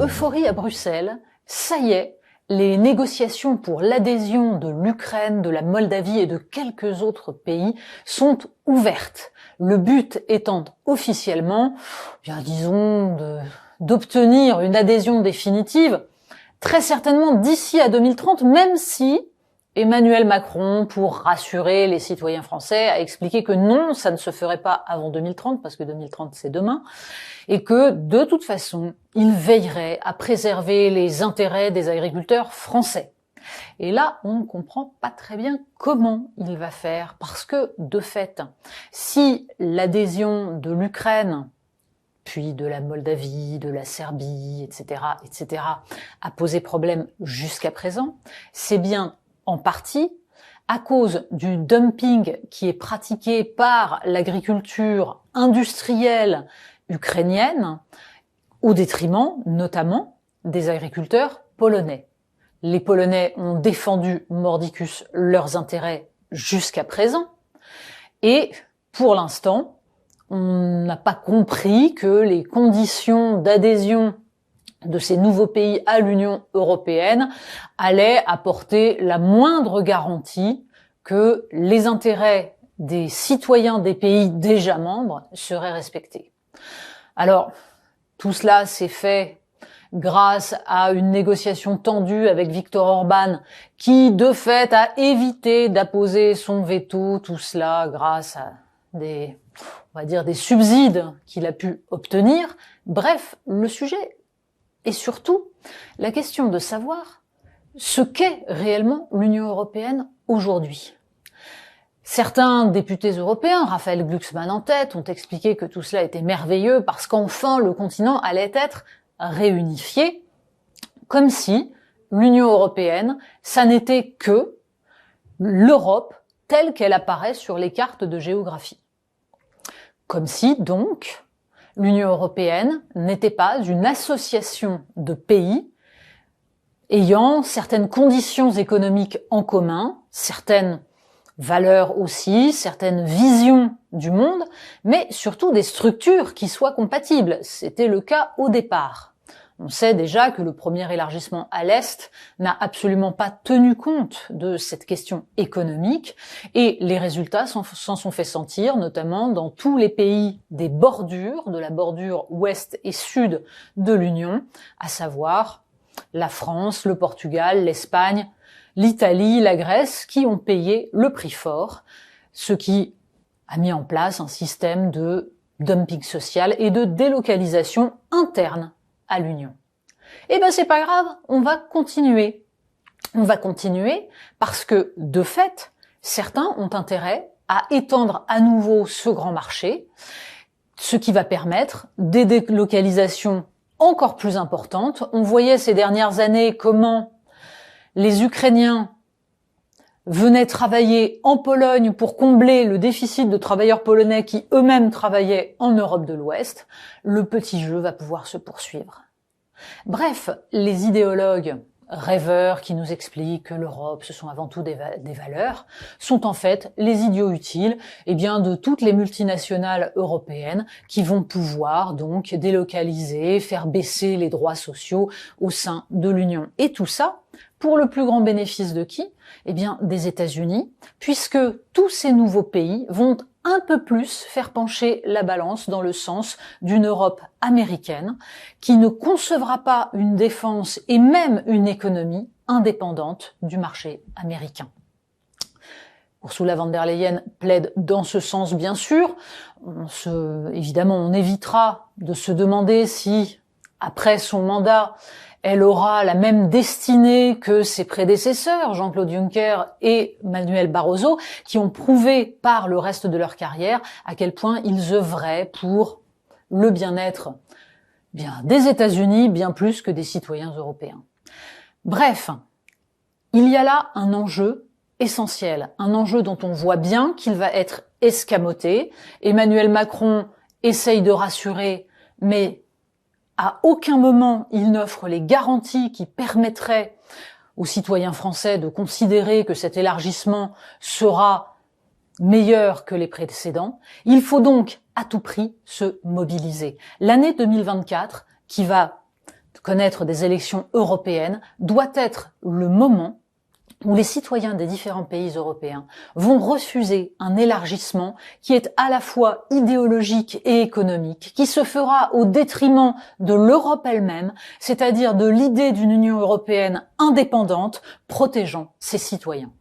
Euphorie à Bruxelles, ça y est, les négociations pour l'adhésion de l'Ukraine, de la Moldavie et de quelques autres pays sont ouvertes. Le but étant officiellement, disons, d'obtenir une adhésion définitive, très certainement d'ici à 2030, même si Emmanuel Macron, pour rassurer les citoyens français, a expliqué que non, ça ne se ferait pas avant 2030, parce que 2030 c'est demain, et que de toute façon, il veillerait à préserver les intérêts des agriculteurs français. Et là, on ne comprend pas très bien comment il va faire, parce que de fait, si l'adhésion de l'Ukraine, puis de la Moldavie, de la Serbie, etc., a posé problème jusqu'à présent, c'est bien en partie à cause du dumping qui est pratiqué par l'agriculture industrielle ukrainienne, au détriment notamment des agriculteurs polonais. Les Polonais ont défendu mordicus leurs intérêts jusqu'à présent, et pour l'instant, on n'a pas compris que les conditions d'adhésion de ces nouveaux pays à l'Union européenne allaient apporter la moindre garantie que les intérêts des citoyens des pays déjà membres seraient respectés. Alors, tout cela s'est fait grâce à une négociation tendue avec Viktor Orban, qui, de fait, a évité d'apposer son veto, tout cela grâce à des subsides qu'il a pu obtenir. Bref, le sujet est surtout la question de savoir ce qu'est réellement l'Union européenne aujourd'hui. Certains députés européens, Raphaël Glucksmann en tête, ont expliqué que tout cela était merveilleux parce qu'enfin le continent allait être réunifié, comme si l'Union européenne, ça n'était que l'Europe telle qu'elle apparaît sur les cartes de géographie. Comme si, donc, l'Union européenne n'était pas une association de pays ayant certaines conditions économiques en commun, certaines valeurs aussi, certaines visions du monde, mais surtout des structures qui soient compatibles. C'était le cas au départ. On sait déjà que le premier élargissement à l'Est n'a absolument pas tenu compte de cette question économique et les résultats s'en sont fait sentir, notamment dans tous les pays des bordures, de la bordure ouest et sud de l'Union, à savoir la France, le Portugal, l'Espagne, l'Italie, la Grèce, qui ont payé le prix fort, ce qui a mis en place un système de dumping social et de délocalisation interne à l'Union. Eh ben c'est pas grave, on va continuer. On va continuer parce que, de fait, certains ont intérêt à étendre à nouveau ce grand marché, ce qui va permettre des délocalisations encore plus importantes. On voyait ces dernières années comment les Ukrainiens venaient travailler en Pologne pour combler le déficit de travailleurs polonais qui eux-mêmes travaillaient en Europe de l'Ouest. Le petit jeu va pouvoir se poursuivre. Bref, les idéologues rêveurs qui nous expliquent que l'Europe, ce sont avant tout des valeurs, sont en fait les idiots utiles de toutes les multinationales européennes qui vont pouvoir donc délocaliser, faire baisser les droits sociaux au sein de l'Union. Et tout ça pour le plus grand bénéfice de qui ? Des États-Unis, puisque tous ces nouveaux pays vont un peu plus faire pencher la balance dans le sens d'une Europe américaine qui ne concevra pas une défense et même une économie indépendante du marché américain. Ursula von der Leyen plaide dans ce sens, bien sûr. Évidemment, on évitera de se demander si, après son mandat, elle aura la même destinée que ses prédécesseurs, Jean-Claude Juncker et Manuel Barroso, qui ont prouvé par le reste de leur carrière à quel point ils œuvraient pour le bien-être des États-Unis, bien plus que des citoyens européens. Bref, il y a là un enjeu essentiel, un enjeu dont on voit bien qu'il va être escamoté. Emmanuel Macron essaye de rassurer, mais à aucun moment il n'offre les garanties qui permettraient aux citoyens français de considérer que cet élargissement sera meilleur que les précédents. Il faut donc à tout prix se mobiliser. L'année 2024, qui va connaître des élections européennes doit être le moment où les citoyens des différents pays européens vont refuser un élargissement qui est à la fois idéologique et économique, qui se fera au détriment de l'Europe elle-même, c'est-à-dire de l'idée d'une Union européenne indépendante protégeant ses citoyens.